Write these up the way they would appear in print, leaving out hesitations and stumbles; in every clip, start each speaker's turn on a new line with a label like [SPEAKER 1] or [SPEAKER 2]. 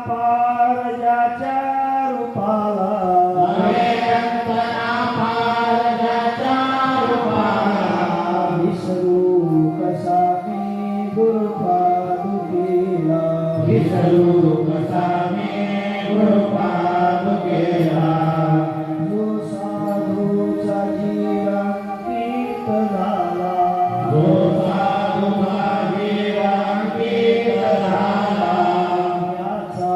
[SPEAKER 1] पार ज्याच्या रूपाला विसरू कसा मी गुरुपादुकेला जो साधूचा जीवांकित झाला याचा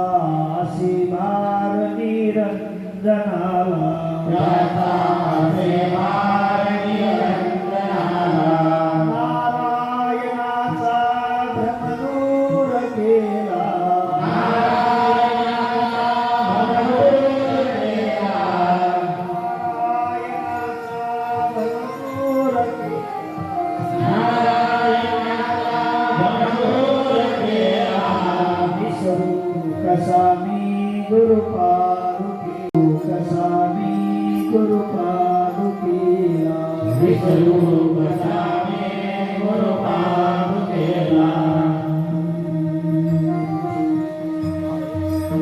[SPEAKER 1] असे भार निरंजनाला नारायणाचा भ्रमदूर केला कसा मी गुरुपादुके कसा मी गुरुपादुकेला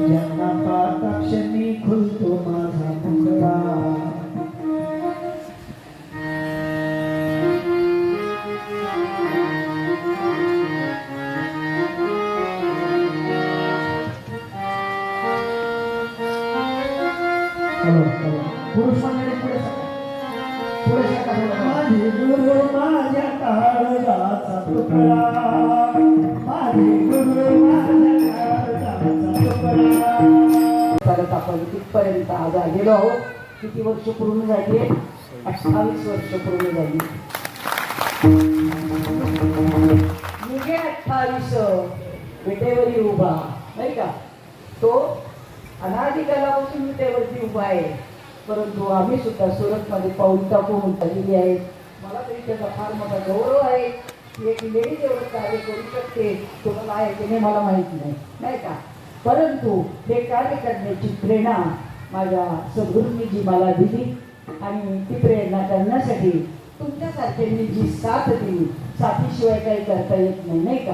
[SPEAKER 1] ज्यांना पाताक्षणी खुलतो माझा मुखडा पुरुष मंडळी पुढे माझे गुरु माझ्या काळजाचा तुकडा माझे गुरु माझ्या काळजाचा तुकडा परत आपण तिथपर्यंत आज आलेलो आहोत. किती वर्ष पूर्ण झाली? 28 वर्ष पूर्ण झाली. मुगे 28 विटेवरी उभा नाही का? तो अनादिकालापासून विटेवरती उभा आहे. परंतु आम्ही सुद्धा सुरतमध्ये पाऊल टाकून झालेली आहे. मला तरी त्याचा फार मोठा गौरव आहे की एक लेडीज एवढं कार्य करू शकते. तुम्हाला आहे की नाही मला माहिती नाही का? परंतु हे कार्य करण्याची प्रेरणा माझ्या सद्गुरूंनी जी मला दिली आणि ती प्रेरणा करण्यासाठी तुमच्यासारख्यांनी जी साथ दिली, साथीशिवाय काही करता येत नाही का?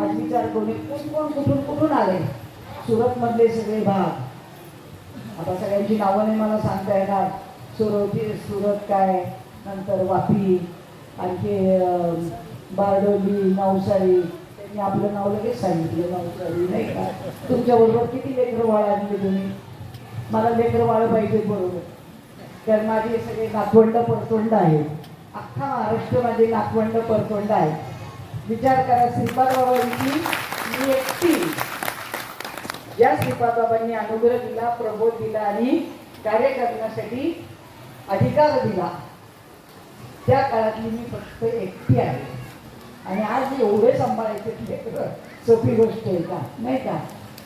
[SPEAKER 1] आज विचार कोणी कुठून आले? सुरतमधले सगळे भाग. आता सगळ्यांची नावं नाही मला सांगता येणार. सुरत काय, नंतर वापी, आणखी बारडोली, नवसारी. त्यांनी आपलं नाव लगेच सांगितलं नवसारी नाही का? तुमच्याबरोबर किती लेकरं वाळ आणली तुम्ही? मला लेकरं वाळ पाहिजे बरोबर. तर माझे सगळे नातवंड परतोंड आहे. अख्खा महाराष्ट्रामध्ये नातवंड परतोंड आहे. विचार करा, श्रीपाद बाबांची मी एकटी ज्या श्रीपाद बाबांनी अनुग्रह दिला, प्रबोध दिला आणि कार्य करण्यासाठी अधिकार दिला, त्या काळातली मी फक्त एकटी आहे. आणि आज एवढे सांभाळायचे सोपी गोष्ट आहे का? नाही का?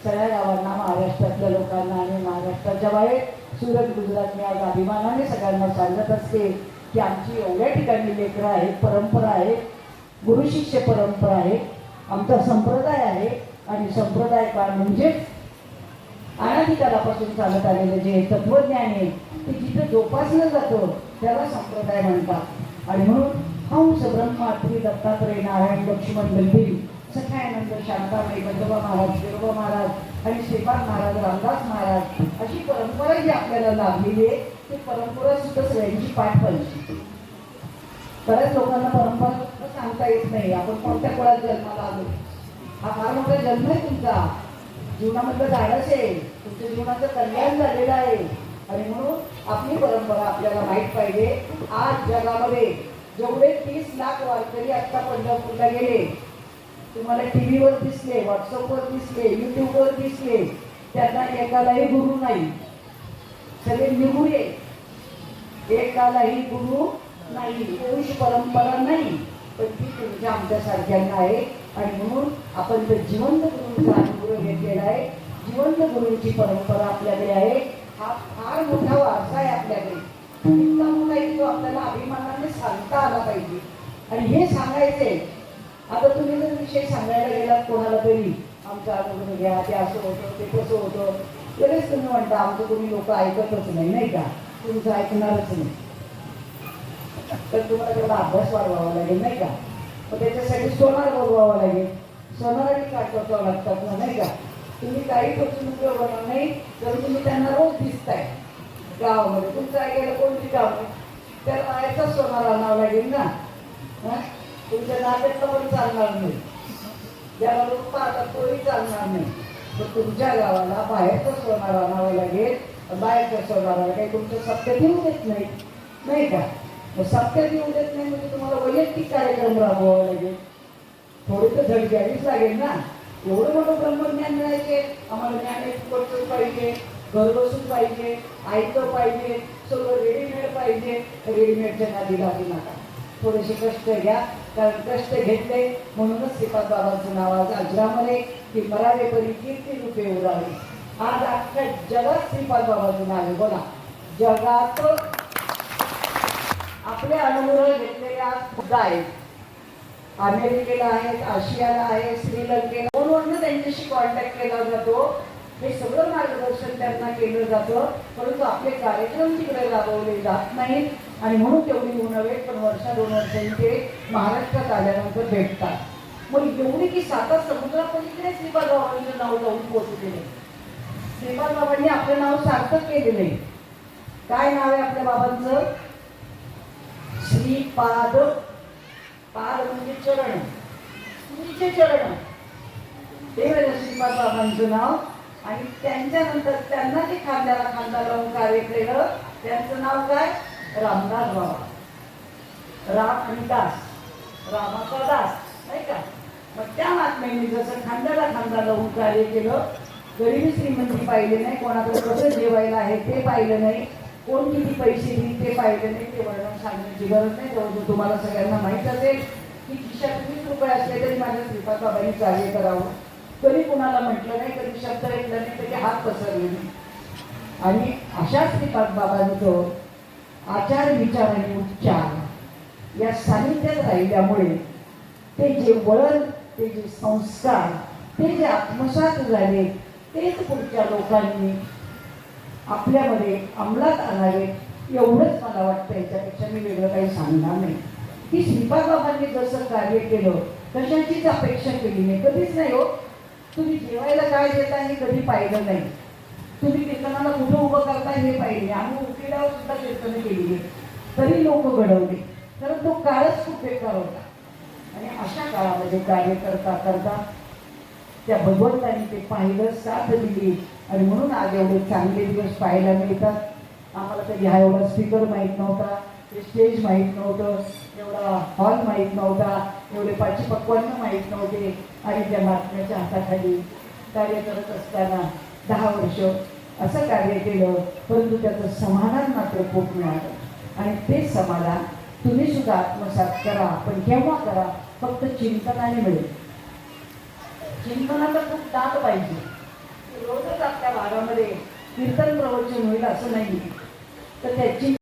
[SPEAKER 1] सगळ्या गावांना, महाराष्ट्रातल्या लोकांना आणि महाराष्ट्राच्या बाहेर सुरत, गुजरात मी आज अभिमानाने सगळ्यांना सांगत असते की आमची एवढ्या ठिकाणी लेकरं आहेत, परंपरा आहे, गुरुशिष्य परंपरा आहे, आमचा संप्रदाय आहे. आणि संप्रदाय काळ म्हणजे अनादिकालापासून चालत आलेलं जे तत्वज्ञान आहे ते जिथं जोपासलं जातं त्याला संप्रदाय म्हणतात. आणि म्हणून हंस, ब्रह्मात्री, दत्तात्रय, नारायण, लक्ष्मण, गंभीर, सखायानंद, शांताबाई, बंडोबा महाराज, बिरोबा महाराज आणि श्रीपाद महाराज, रामदास महाराज अशी परंपरा जी आपल्याला लाभलेली आहे ती परंपरा सुद्धा सगळ्यांची पाठ पाहिजे. बऱ्याच लोकांना परंपरा सांगता येत नाही. आपण कोणत्या कुळात जन्माला आलो? हा फार मोठा जन्म आहे तुमचा. जीवनामधलं धाडस आहे, तुमच्या जीवनाचं कल्याण झालेलं आहे. आणि म्हणून आपली परंपरा आपल्याला माहीत पाहिजे. आज जगामध्ये जेवढे 30 लाख वारकरी आता पंढरपूरला गेले, तुम्हाला टीव्हीवर दिसले, व्हॉट्सअपवर दिसले, युट्यूबवर दिसले, त्यांना एकालाही गुरु नाही. सगळे निगुरे. एकालाही गुरु नाही, पुरुष परंपरा नाही, पण ती तुमच्या आमच्यासारख्यांना आहे. आणि म्हणून आपण तर जिवंत गुरूंचा अनुग्रह घेतलेला आहे. जिवंत गुरूंची परंपरा आपल्याकडे आहे. हा फार मोठा वारसा आहे आपल्याकडे. इतका मोठा आहे तो आपल्याला अभिमानाने सांगता आला पाहिजे. आणि हे सांगायचे, आता तुम्ही जर विषय सांगायला गेलात कोणाला तरी, आमचा अनुग्रह घ्या, ते असं होतं, ते कसं होतं, लगेच तुम्ही म्हणता आमचं तुम्ही लोक ऐकतच नाही का? तुमचं ऐकणारच नाही. तर तुम्हाला तेवढा अभ्यास वाढवावा लागेल नाही का? मग त्याच्यासाठी सोनार बोलवावं लागेल. सोनाराने काटवावं लागतात ना नाही का? तुम्ही काही फसवणूक होणार नाही तर तुम्ही त्यांना रोज दिसताय गावामध्ये. तुमचं ऐकायला कोणती काम आहे त्याला बाहेरचाच सोनार आणावं लागेल ना. तुमच्या नात्यातलं पण चालणार नाही, ज्याला लोक पाहतात तोही चालणार नाही. तर तुमच्या गावाला बाहेरचं सोनार आणावं लागेल. बाहेरच्या सोनाराला काही तुमचं सत्यात येऊ देत नाही, नाही का? मग सत्यात येऊ देत नाही म्हणजे तुम्हाला वैयक्तिक कार्यक्रम राबवावा लागेल. थोडी तर झड घ्यावीच लागेल ना. एवढं मोठं ब्रह्मज्ञान मिळायचे, आम्हाला ज्ञानेश्वरचं पाहिजे, घर बसून पाहिजे, ऐकलं पाहिजे, सगळं रेडीमेड पाहिजे. रेडीमेडच्या नादी लागू नका, थोडेसे कष्ट घ्या. कारण कष्ट घेतले म्हणूनच श्रीपाद बाबांचं नाव आज अजरामरे की मरावे परी कीर्ती रूपे उरावे. आज अख्ख्या जगात श्रीपाद बाबांचं नाव आहे. बोला, जगात आपले अनुभव घेतलेले आज सुद्धा आहेत. अमेरिकेला आहेत, आशियाला आहे, श्रीलंकेला. फोनवरनं त्यांच्याशी कॉन्टॅक्ट केला जातो. हे सगळं मार्गदर्शन त्यांना केलं जातं, परंतु आपले कार्यक्रम तिकडे राबवले जात नाहीत. आणि म्हणून तेवढी होऊ नव्हे पण वर्षा 2 वर्षांनी ते महाराष्ट्रात आल्यानंतर भेटतात. मग एवढी की 7 समुद्रापलीकडे श्रीपाद बाबांचं नाव जाऊन पोहोचलेले. श्रीपाद बाबांनी आपलं नाव सार्थक केलेलं आहे. काय नाव आहे आपल्या बाबांचं? श्रीपाद. पाद म्हणजे चरण, तुमचे चरण, ते श्रीपाद बाबांचं नाव. आणि त्यांच्यानंतर त्यांना जे खांद्याला खांदा लावून कार्य केलं त्यांचं नाव काय? रामदास बाबा. राम आणि दास, रामाचा दास, नाही का? मग त्या महात्म्यांनी जसं खांद्याला खांदा लावून कार्य केलं, गरिबी श्रीमंती पाहिले नाही, कोणाकडे कसं जेवायला आहे ते पाहिलं नाही, कोण किती पैसे देईल ते पाहिलं नाही. ते वर्णन सांगण्याची गरज नाही. जवळ तुम्हाला सगळ्यांना माहीत असेल की खिशात 20 रुपये असले तरी माझ्या श्रीपाद बाबांनी कार्य करावं. कधी कुणाला म्हटलं नाही, कधी शब्द ऐकला नाही, कधी हात पसरले नाही. आणि अशा श्रीपाद बाबांचं आचार विचार आणि उच्चार या सानिध्यात राहिल्यामुळे ते जे वळण, ते जे संस्कार, ते जे आत्मसात झाले तेच पुढच्या लोकांनी आपल्यामध्ये अंमलात आणावे. एवढंच मला वाटतं. याच्यापेक्षा मी वेगळं काही सांगणार नाही. की श्रीपाद बाबांनी जसं कार्य केलं कशाचीच अपेक्षा केली नाही, कधीच नाही. हो, तुम्ही जेवायला काय देता हे कधी पाहिलं नाही. तुम्ही कीर्तनाला कुठं उभं करता हे पाहिले. आम्ही उकिडावर सुद्धा कीर्तन केली तरी लोक घडवले. कारण तो काळच खूप बेकार होता. आणि अशा काळामध्ये कार्य करता करता त्या भगवंतांनी ते पाहिलं, साथ दिली. आणि म्हणून आज एवढे चांगले दिवस पाहायला मिळतात. आम्हाला कधी हा एवढा स्पीकर माहीत नव्हता, ते स्टेज माहीत नव्हतं, एवढा हॉल माहीत नव्हता, एवढे पाची पक्वान्न माहीत नव्हते. आणि त्या महात्म्याच्या हाताखाली कार्य करत असताना 10 वर्ष असं कार्य केलं, परंतु त्याचं समाधान मात्र खूप मिळालं. आणि ते समाधान तुम्ही सुद्धा आत्मसात करा. पण केव्हा करा? फक्त चिंतनाने मिळेल. चिंतनाला खूप दात पाहिजे. रोजच आपल्या भागामध्ये कीर्तन प्रवचन होईल असं नाही, तर त्याची